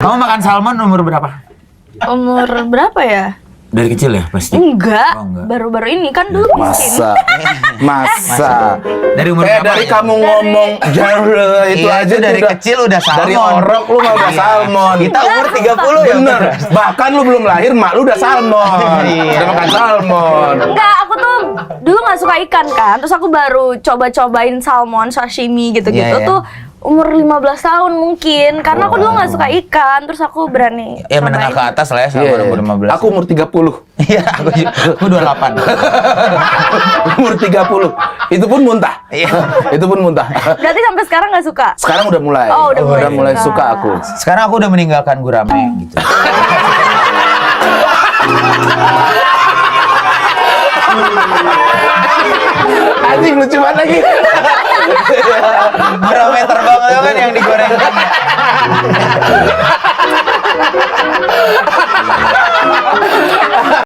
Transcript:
Kamu makan salmon umur berapa? Umur berapa ya? Dari kecil ya pasti? Enggak, Oh, enggak. baru-baru ini kan dulu miskin. Masa. Dari umur berapa? Dari kamu ngomong jauh itu Iya, aja itu dari udah- kecil udah salmon. Dari orok lu mah udah Iya. salmon. Kita umur 30 ya. Bener. Bahkan lu belum lahir mak lu udah salmon. Iya. Udah makan salmon. Enggak, aku tuh dulu nggak suka ikan kan. Terus aku baru coba-cobain salmon, sashimi gitu-gitu Iya, iya. tuh umur 15 tahun mungkin. Karena aku dulu nggak suka ikan, terus aku berani Ya menengah ke cobain. atas lah ya sama Iya. umur 15. Aku umur 30. Iya, aku 28. Umur 30. Itu pun muntah. Iya. Itu pun muntah. Berarti sampai sekarang nggak suka? Sekarang udah mulai. Oh, udah mulai suka suka. aku. Sekarang aku udah meninggalkan gurame gitu. Anjing lucu banget lagi. Gurame terbang itu kan yang digoreng.